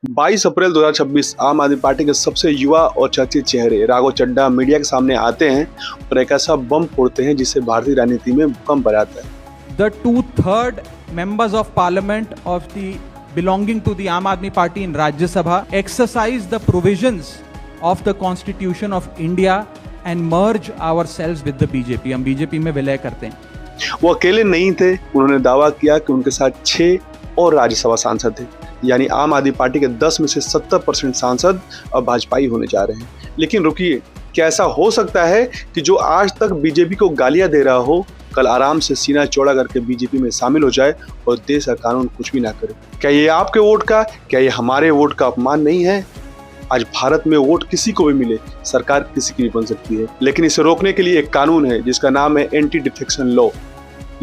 22 अप्रैल 2026 आम आदमी पार्टी के सबसे युवा और चर्चित चेहरे राघव चड्ढा मीडिया के सामने आते हैं और एक ऐसा बम फोड़ते हैं जिससे भारतीय राजनीति में भूकंप बराता है। The 2/3 members of parliament of the belonging to the Aam Aadmi Party in Rajya Sabha exercise the provisions of the Constitution of India and merge ourselves with the BJP. हम बीजेपी में विलय करते हैं। वो अकेले नहीं थे, उन्होंने दावा किया कि उनके साथ 6 और राज्यसभा सांसद थे, यानी आम आदमी पार्टी के 10 में से 70% सांसद अब भाजपाई होने जा रहे हैं। लेकिन रुकिए, क्या ऐसा हो सकता है कि जो आज तक बीजेपी को गालियां दे रहा हो, कल आराम से सीना चौड़ा करके बीजेपी में शामिल हो जाए और देश का कानून कुछ भी ना करे? क्या ये आपके वोट का, क्या ये हमारे वोट का अपमान नहीं है? आज भारत में वोट किसी को भी मिले, सरकार किसी की भी बन सकती है, लेकिन इसे रोकने के लिए एक कानून है जिसका नाम है एंटी डिफेक्शन लॉ।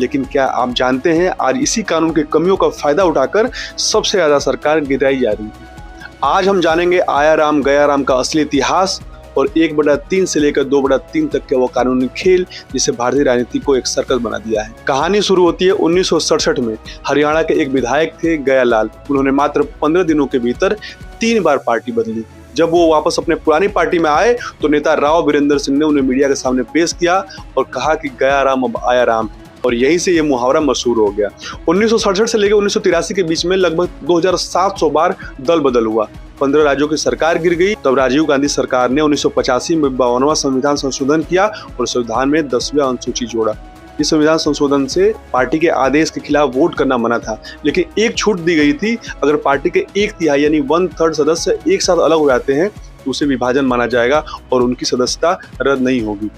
लेकिन क्या आप जानते हैं, आज इसी कानून की कमियों का फायदा उठाकर सबसे ज्यादा सरकार गिराई जा रही है। आज हम जानेंगे आया राम गया राम का असली इतिहास और 1/3 से लेकर 2/3 तक के वो कानूनी खेल जिसे भारतीय राजनीति को एक सर्कस बना दिया है। कहानी शुरू होती है 1967 में। हरियाणा के एक विधायक थे गया लाल। उन्होंने मात्र 15 दिनों के भीतर 3 बार पार्टी बदली। जब वो वापस अपने पुरानी पार्टी में आए तो नेता राव बीरेंद्र सिंह ने उन्हें मीडिया के सामने पेश किया और कहा कि गया राम अब आया राम है, और यहीं से ये मुहावरा मशहूर हो गया। 1967 से लेकर 1983 के बीच में लगभग 2700 बार दल बदल हुआ। 15 राज्यों की सरकार गिर गई। तब राजीव गांधी सरकार ने 1985 में 52वां संविधान संशोधन किया और संविधान में 10वां अनुसूची जोड़ा। इस संविधान संशोधन से पार्टी के आदेश के खिलाफ वोट करना मना था, लेकिन एक छूट दी गई थी, अगर पार्टी के 1/3 यानी 1/3 सदस्य एक साथ अलग हो जाते हैं तो उसे विभाजन माना जाएगा और उनकी सदस्यता रद्द नहीं होगी।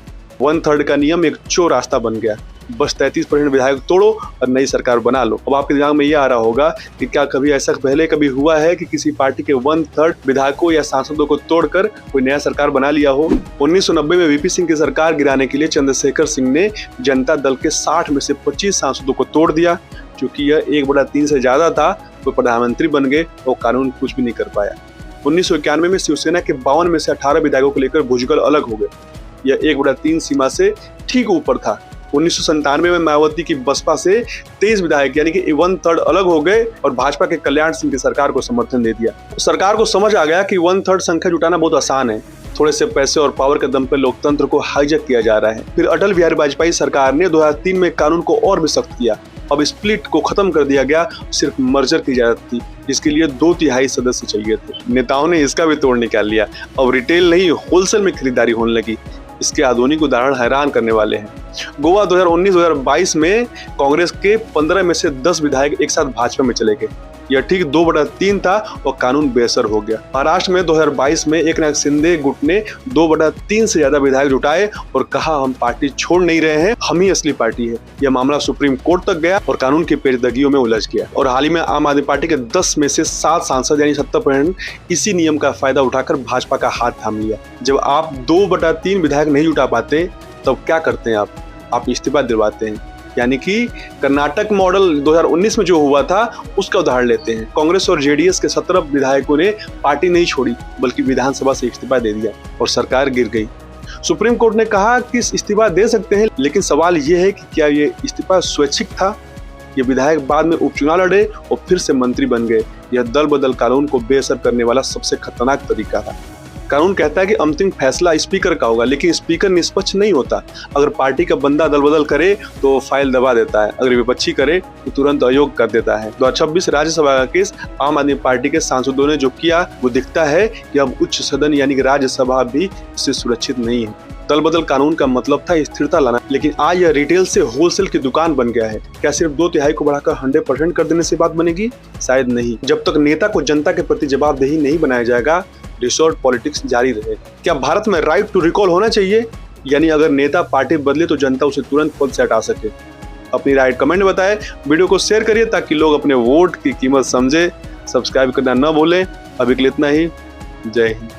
1/3 का नियम एक चोर रास्ता बन गया। बस 33% विधायक तोड़ो और नई सरकार बना लो। अब आपके दिमाग में ये आ रहा होगा कि क्या कभी ऐसा पहले कभी हुआ है कि किसी पार्टी के 1/3 विधायकों या सांसदों को तोड़कर कोई नया सरकार बना लिया हो? 1990 में वीपी सिंह की सरकार गिराने के लिए चंद्रशेखर सिंह ने जनता दल के 60 में से 25 सांसदों को तोड़ दिया। क्योंकि यह 1/3 से ज्यादा था, वो प्रधानमंत्री बन गए और कानून कुछ भी नहीं कर पाया। 1991 में शिवसेना के 52 में से 18 विधायकों को लेकर भुजबल अलग हो गए। यह 1/3 सीमा से ठीक ऊपर था। 1997 में मायावती की बसपा से 23 विधायक यानी कि 1/3 अलग हो गए और भाजपा के कल्याण सिंह की सरकार को समर्थन दे दिया। सरकार को समझ आ गया कि 1/3 संख्या जुटाना बहुत आसान है। थोड़े से पैसे और पावर के दम पर लोकतंत्र को हाईजैक किया जा रहा है। फिर अटल बिहारी वाजपेयी सरकार ने 2003 में कानून को और भी सख्त किया। अब स्प्लिट को खत्म कर दिया गया, सिर्फ मर्जर की इजाजत थी, जिसके लिए 2/3 सदस्य चाहिए थे। नेताओं ने इसका भी तोड़ निकाल लिया। अब रिटेल नहीं, होलसेल में खरीदारी होने लगी। इसके आधुनिक उदाहरण हैरान करने वाले हैं। गोवा 2019-2022 में कांग्रेस के 15 में से 10 विधायक एक साथ भाजपा में चले गए। यह ठीक 2/3 था और कानून बेअसर हो गया। महाराष्ट्र में 2022 में एकनाथ शिंदे गुट ने 2/3 से ज्यादा विधायक जुटाए और कहा हम पार्टी छोड़ नहीं रहे हैं, हम ही असली पार्टी है। यह मामला सुप्रीम कोर्ट तक गया और कानून की पेचीदगियों में उलझ गया। और हाल ही में आम आदमी पार्टी के 10 में से 7 सांसद यानी 70% इसी नियम का फायदा उठाकर भाजपा का हाथ थाम लिया। जब आप 2/3 विधायक नहीं जुटा पाते तब क्या करते हैं आप इस्तीफा दिलवाते हैं। यानी कि कर्नाटक मॉडल 2019 में जो हुआ था उसका उदाहरण लेते हैं। कांग्रेस और जेडीएस के 17 विधायकों ने पार्टी नहीं छोड़ी बल्कि विधानसभा से इस्तीफा दे दिया और सरकार गिर गई। सुप्रीम कोर्ट ने कहा कि इस्तीफा दे सकते हैं, लेकिन सवाल यह है कि क्या ये इस्तीफा स्वैच्छिक था? ये विधायक बाद में उपचुनाव लड़े और फिर से मंत्री बन गए। यह दल बदल कानून को बेअसर करने वाला सबसे खतरनाक तरीका था। कानून कहता है कि अंतिम फैसला स्पीकर का होगा, लेकिन स्पीकर निष्पक्ष नहीं होता। अगर पार्टी का बंदा दल बदल करे तो फाइल दबा देता है, अगर विपक्षी करे तो तुरंत अयोग्य कर देता है। 2026 राज्यसभा का केस आम आदमी पार्टी के सांसदों ने जो किया वो दिखता है कि अब उच्च सदन यानी कि राज्यसभा भी इससे सुरक्षित नहीं है। दल बदल कानून का मतलब था स्थिरता लाना, लेकिन आज यह रिटेल से होलसेल की दुकान बन गया है। क्या सिर्फ 2/3 को बढ़ाकर 100% कर देने से बात बनेगी? शायद नहीं। जब तक नेता को जनता के प्रति जवाबदेही नहीं बनाया जाएगा, रिसोर्ट पॉलिटिक्स जारी रहे। क्या भारत में राइट टू रिकॉल होना चाहिए, यानी अगर नेता पार्टी बदले तो जनता उसे तुरंत पद से हटा सके? अपनी राय कमेंट में बताएं, वीडियो को शेयर करिए ताकि लोग अपने वोट की कीमत समझे। सब्सक्राइब करना न भूलें। अभी के लिए इतना ही। जय हिंद।